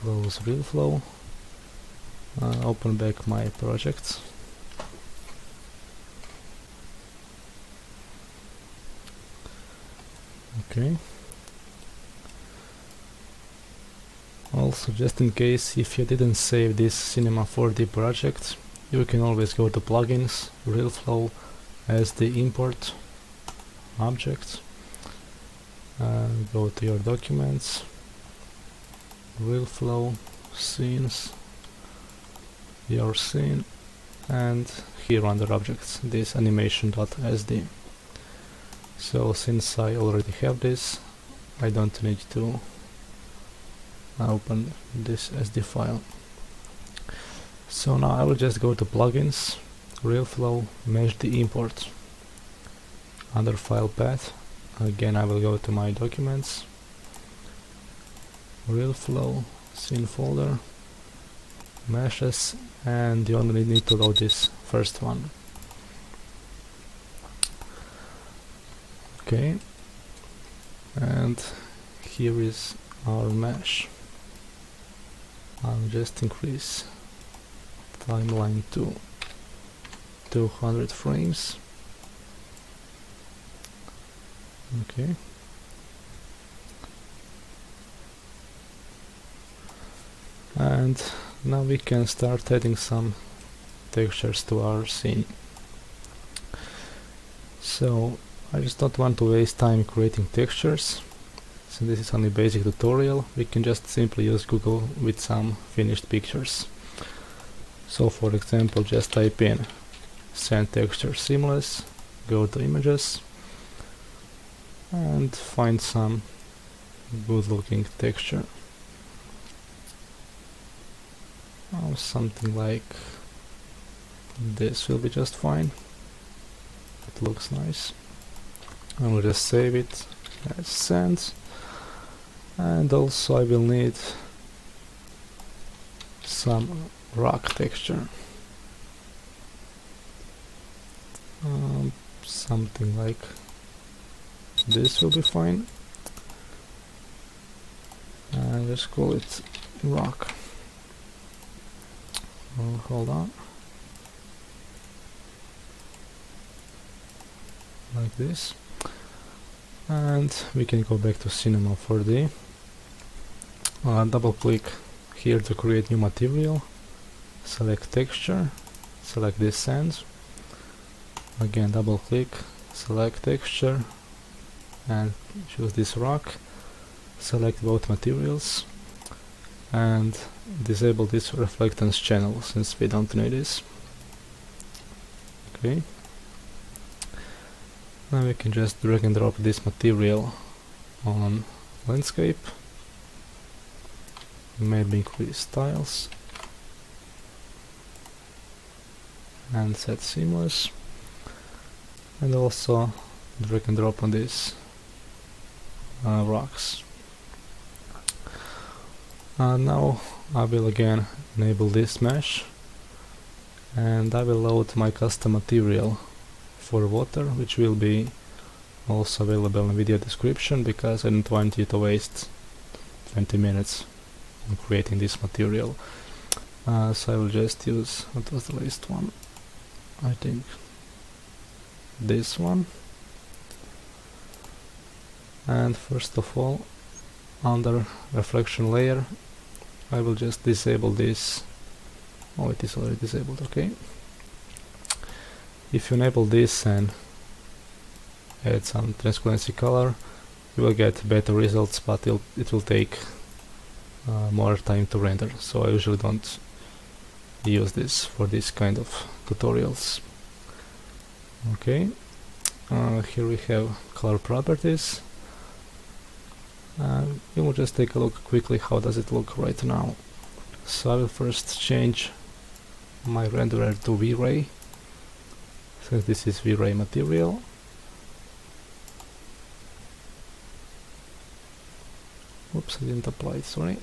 close Realflow, open back my project. Okay. Also, just in case if you didn't save this Cinema 4D project, you can always go to plugins, Realflow as the import object, go to your documents, Realflow, scenes, your scene, and here under objects, this animation.sd. So since I already have this, I don't need to open this SD file. So now I will just go to plugins, Realflow, mesh the import. Under file path, again I will go to my documents, Realflow, scene folder, meshes, and you only need to load this first one. Okay, and here is our mesh. I'll just increase timeline to 200 frames. Okay. And now we can start adding some textures to our scene. So I just don't want to waste time creating textures. Since this is only basic tutorial, we can just simply use Google with some finished pictures. So for example, just type in sand texture seamless, go to images, and find some good looking texture. Oh, something like this will be just fine. It looks nice. I will just save it as sand. And also I will need some rock texture. Something like this will be fine. And let's call it rock. Oh, hold on. Like this. And we can go back to Cinema 4D. Double click here to create new material, select texture, select this sand, again double click, select texture, and choose this rock, select both materials, and disable this reflectance channel since we don't need this. Okay. Now we can just drag and drop this material on landscape. Maybe increase styles and set seamless, and also drag and drop on these rocks. Now I will again enable this mesh, and I will load my custom material for water, which will be also available in video description, because I don't want you to waste 20 minutes on creating this material. So I will just use, what was the last one? I think this one. And first of all, under reflection layer, I will just disable this. Oh, it is already disabled, okay. If you enable this and add some transparency color, you will get better results, but it will take more time to render, so I usually don't use this for this kind of tutorials. Okay, here we have color properties. We will just take a look quickly how does it look right now. So I will first change my renderer to Vray, since this is Vray material. Oops, I didn't apply it, sorry.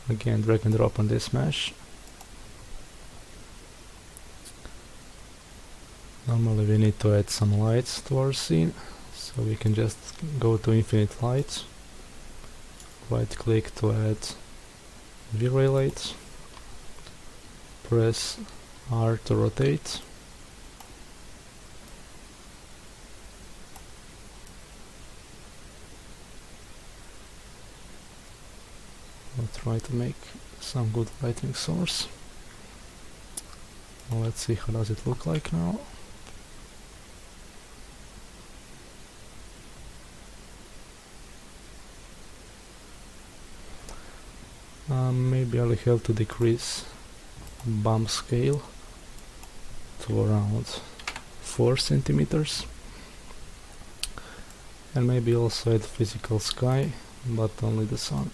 Again, drag and drop on this mesh. Normally we need to add some lights to our scene, so we can just go to infinite light, right click to add Vray light, press R to rotate, I'll try to make some good lighting source. Well, let's see how does it look like now. Maybe I'll have to decrease bump scale to around 4 centimeters, and maybe also add physical sky, but only the sun.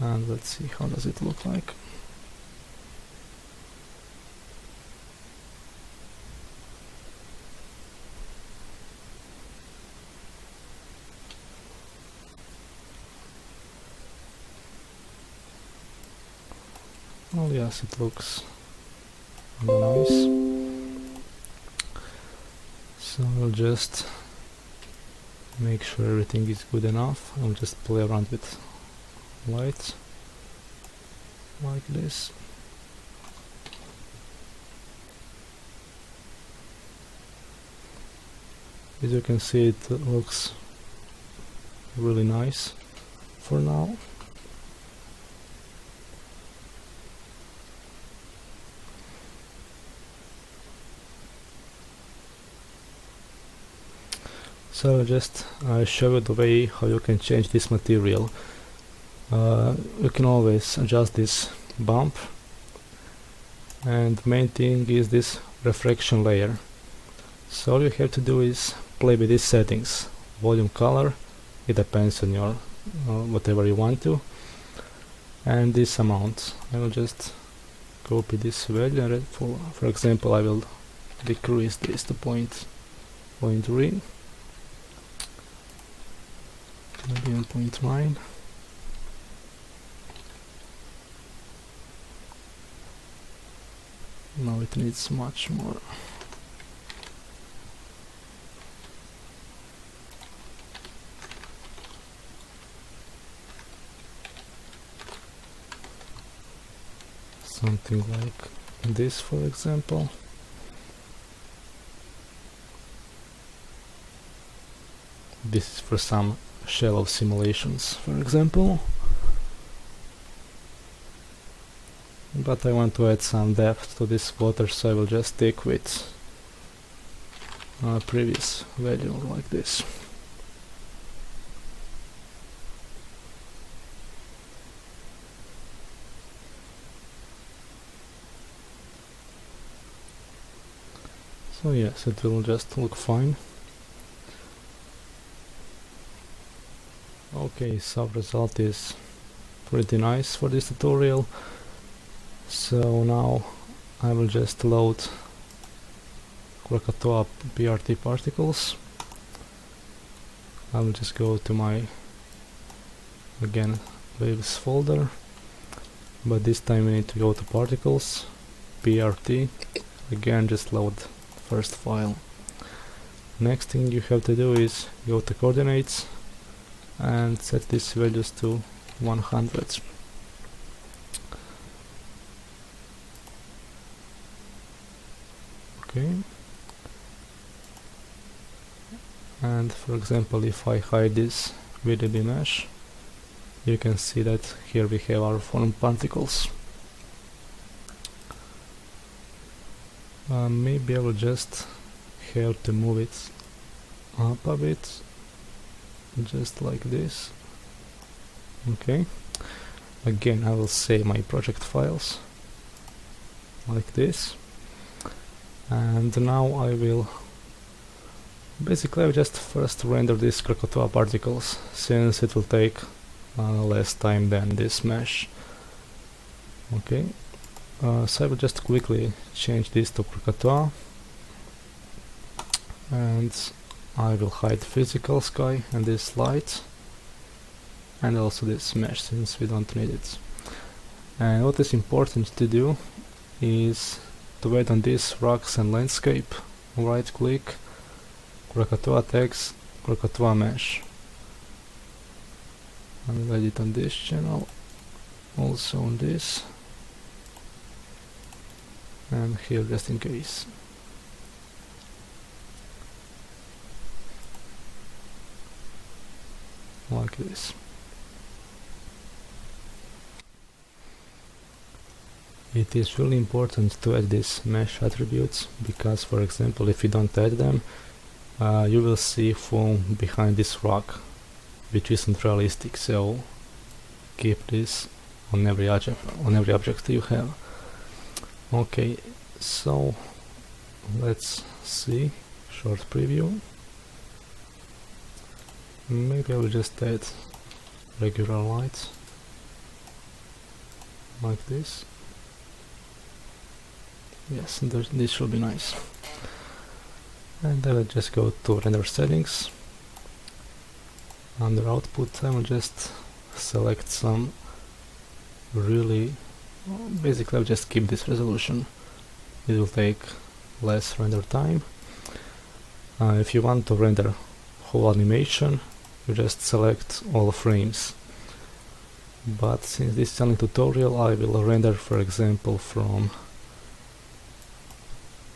And let's see how does it look like. Well, yes, it looks nice. So I'll just make sure everything is good enough. I'll just play around with light like this. As you can see, it looks really nice for now. So I'll just show you the way how you can change this material. You can always adjust this bump, and main thing is this refraction layer. So all you have to do is play with these settings. Volume, color, it depends on your whatever you want to, and this amount. I will just copy this value, and for example I will decrease this to 0.3, maybe on 0.9. Now it needs much more. Something like this, for example. This is for some shallow simulations, for example. But I want to add some depth to this water, so I will just stick with previous value like this. So yes, it will just look fine. Okay, so result is pretty nice for this tutorial. So now I will just load Krakatoa PRT particles. I will just go to my, again, waves folder, but this time we need to go to particles, PRT, again just load first file. Next thing you have to do is go to coordinates and set these values to 100. Okay, and for example, if I hide this VDB mesh, you can see that here we have our foam particles. Maybe I will just have to move it up a bit, just like this. Okay, again I will save my project files like this, and now I will basically just first render these Krakatoa particles, since it will take less time than this mesh. Okay, so I will just quickly change this to Krakatoa, and I will hide physical sky and this light, and also this mesh, since we don't need it. And what is important to do is to add on this rocks and landscape, right click, Krakatoa text, Krakatoa mesh. I will edit on this channel, also on this, and here just in case. Like this. It is really important to add these mesh attributes, because for example if you don't add them, you will see foam behind this rock, which isn't realistic, so keep this on every object you have. Okay, so let's see, short preview. Maybe I will just add regular lights, like this. Yes, this should be nice. And I will just go to render settings. Under output I will just select some really, basically I'll just keep this resolution. It will take less render time. If you want to render whole animation, you just select all frames. But since this is only tutorial, I will render, for example, from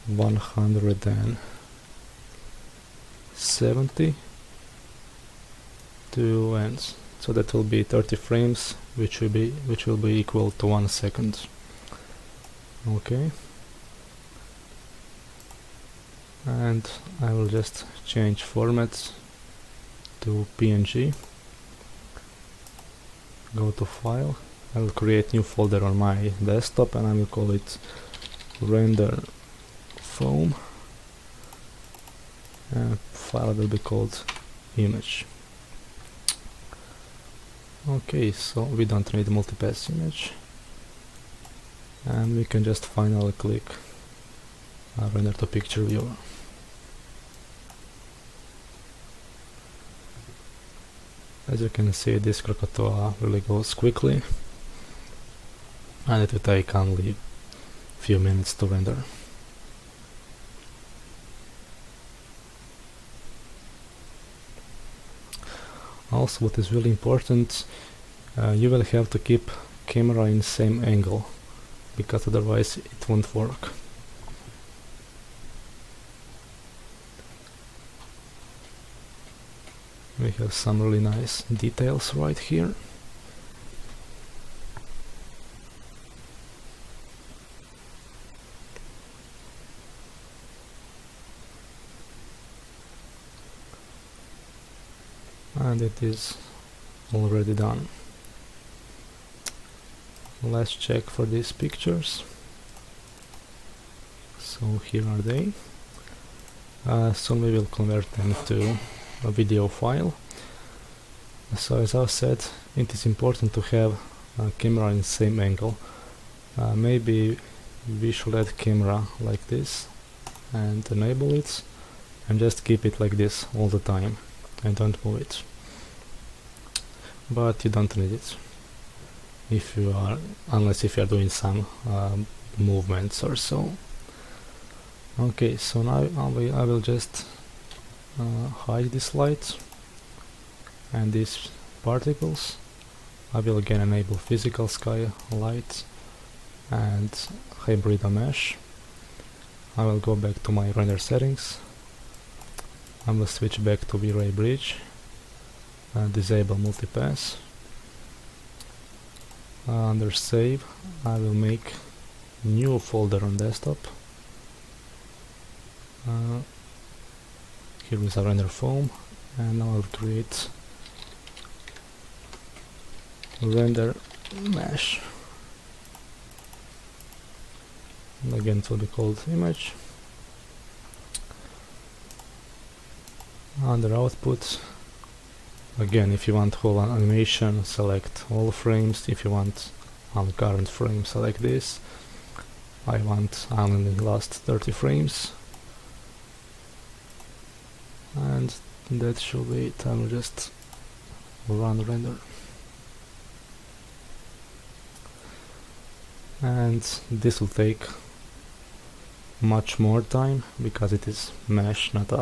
170 to ends. So that will be 30 frames, which will be equal to 1 second. Okay. And I will just change format to PNG. Go to file. I will create new folder on my desktop and I will call it render foam. And file will be called image. Okay, so we don't need multipass image. And we can just finally click render to picture viewer. As you can see, this Krakatoa really goes quickly, and it will take only a few minutes to render. Also, what is really important, you will have to keep camera in same angle, because otherwise it won't work. We have some really nice details right here. And it is already done. Let's check for these pictures. So here are they. Soon we will convert them to a video file. So as I said, it is important to have a camera in same angle. Maybe we should add camera like this and enable it, and just keep it like this all the time and don't move it. But you don't need it if you are, unless if you are doing some movements or so. Okay, so now I will just hide this light and these particles. I will again enable physical sky light and hybrid mesh. I will go back to my render settings. I will switch back to Vray bridge, disable multipass. Under save, I will make new folder on desktop. Here is a render foam, and now I will create render mesh. And again, it will be called image. Under output, again, if you want whole animation, select all frames. If you want on current frame, select this. I want only the last 30 frames. And that should be it. I will just run render. And this will take much more time because it is mesh, not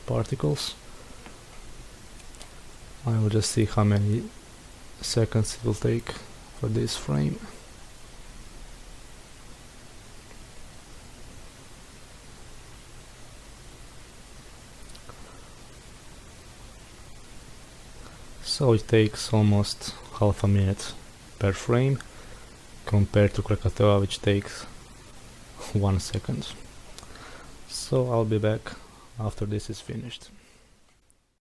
particles. I will just see how many seconds it will take for this frame. So it takes almost half a minute per frame compared to Krakatoa, which takes 1 second. So I'll be back after this is finished.